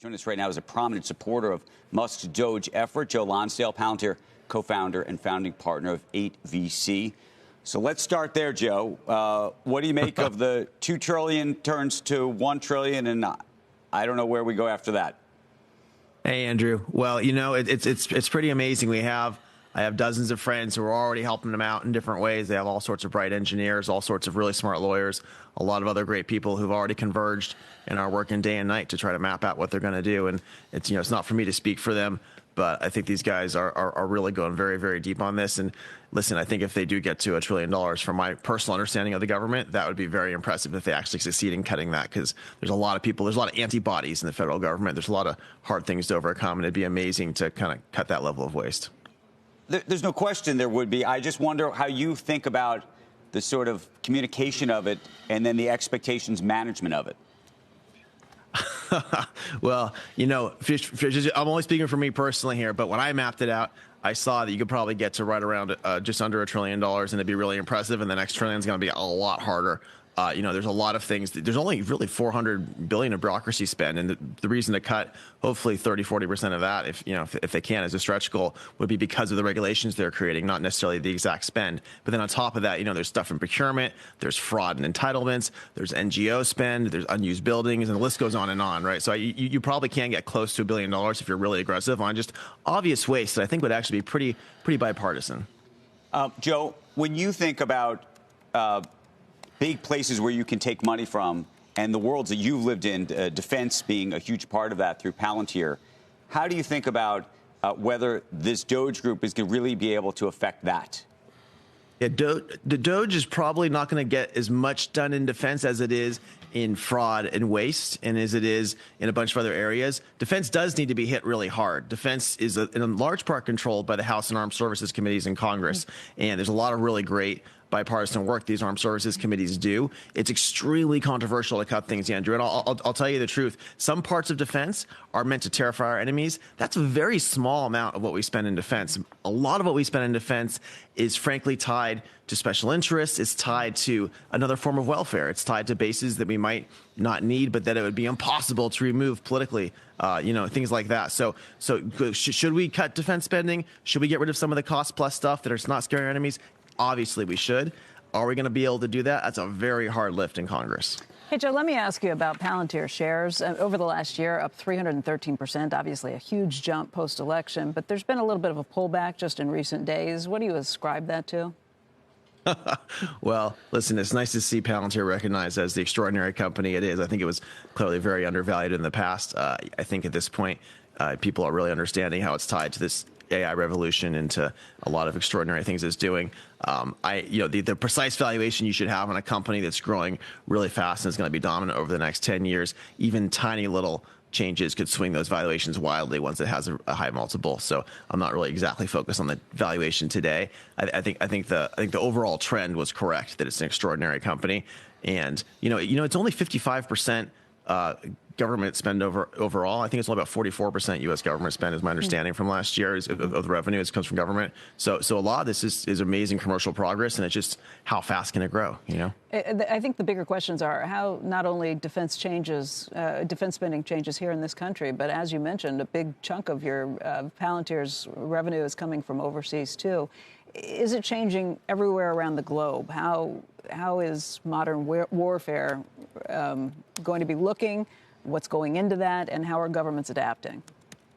Joining us right now is a prominent supporter of Musk's Doge effort, Joe Lonsdale, Palantir co-founder and founding partner of 8VC. So let's start there, Joe. What do you make of the $2 trillion turns to $1 trillion, and I don't know where we go after that? Hey, Andrew. Well, you know, it's pretty amazing. I have dozens of friends who are already helping them out in different ways. They have all sorts of bright engineers, all sorts of really smart lawyers, a lot of other great people who've already converged and are working day and night to try to map out what they're going to do. And it's, you know, it's not for me to speak for them, but I think these guys are really going very, very deep on this. And listen, I think if they do get to $1 trillion, from my personal understanding of the government, that would be very impressive if they actually succeed in cutting that, because there's a lot of people, there's a lot of antibodies in the federal government. There's a lot of hard things to overcome, and it'd be amazing to kind of cut that level of waste. There's no question there would be. I just wonder how you think about the sort of communication of it and then the expectations management of it. Well, you know, I'm only speaking for me personally here, but when I mapped it out, I saw that you could probably get to right around just under $1 trillion, and it'd be really impressive. And the next trillion is going to be a lot harder. You know, there's a lot of things. There's only really $400 billion of bureaucracy spend, and the reason to cut hopefully 30–40% of that, if they can, as a stretch goal, would be because of the regulations they're creating, not necessarily the exact spend. But then on top of that, you know, there's stuff in procurement, there's fraud and entitlements, there's NGO spend, there's unused buildings, and the list goes on, right? So you probably can get close to $1 billion if you're really aggressive on just obvious waste that I think would actually be pretty bipartisan. Joe, when you think about big places where you can take money from and the worlds that you've lived in, defense being a huge part of that through Palantir, how do you think about whether this Doge group is going to really be able to affect that? Yeah, the Doge is probably not going to get as much done in defense as it is in fraud and waste, and as it is in a bunch of other areas. Defense does need to be hit really hard. Defense is in large part controlled by the House and Armed Services Committees in Congress, and there's a lot of really great bipartisan work these armed services committees do. It's extremely controversial to cut things, Andrew. And I'll tell you the truth. Some parts of defense are meant to terrify our enemies. That's a very small amount of what we spend in defense. A lot of what we spend in defense is frankly tied to special interests. It's tied to another form of welfare. It's tied to bases that we might not need, but that it would be impossible to remove politically, you know, things like that. So should we cut defense spending? Should we get rid of some of the cost plus stuff that are not scaring our enemies? Obviously, we should. Are we going to be able to do that? That's a very hard lift in Congress. Hey, Joe, let me ask you about Palantir shares. Over the last year, up 313%, obviously a huge jump post-election, but there's been a little bit of a pullback just in recent days. What do you ascribe that to? Well, listen, it's nice to see Palantir recognized as the extraordinary company it is. I think it was clearly very undervalued in the past. I think at this point, people are really understanding how it's tied to this AI revolution into a lot of extraordinary things it's doing. The precise valuation you should have on a company that's growing really fast and is going to be dominant over the next 10 years, even tiny little changes could swing those valuations wildly once it has a high multiple. So I'm not really exactly focused on the valuation today. I think the overall trend was correct, that it's an extraordinary company. And you know it's only 55% government spend overall. I think it's only about 44% U.S. government spend, is my understanding from last year, of the revenue that comes from government. So a lot of this is amazing commercial progress, and it's just how fast can it grow, you know? I think the bigger questions are how not only defense spending changes here in this country, but as you mentioned, a big chunk of your Palantir's revenue is coming from overseas too. Is it changing everywhere around the globe? How is modern warfare going to be looking? What's going into that, and how are governments adapting?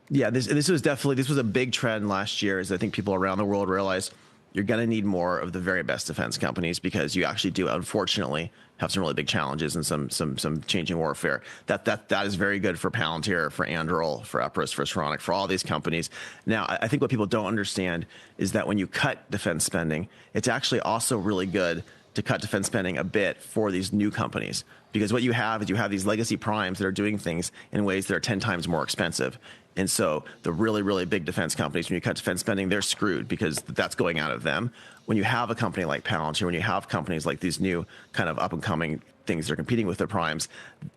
Yeah, this was a big trend last year, as I think people around the world realize you're going to need more of the very best defense companies, because you actually do, unfortunately, have some really big challenges and some changing warfare. That is very good for Palantir, for Anduril, for Epirus, for Saronic, for all these companies. Now, I think what people don't understand is that when you cut defense spending, it's actually also really good to cut defense spending a bit for these new companies. Because what you have is these legacy primes that are doing things in ways that are 10 times more expensive. And so the really, really big defense companies, when you cut defense spending, they're screwed, because that's going out of them. When you have a company like Palantir, when you have companies like these new kind of up-and-coming things that are competing with their primes,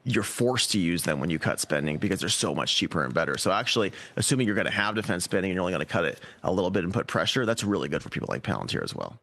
you're forced to use them when you cut spending, because they're so much cheaper and better. So actually, assuming you're going to have defense spending and you're only going to cut it a little bit and put pressure, that's really good for people like Palantir as well.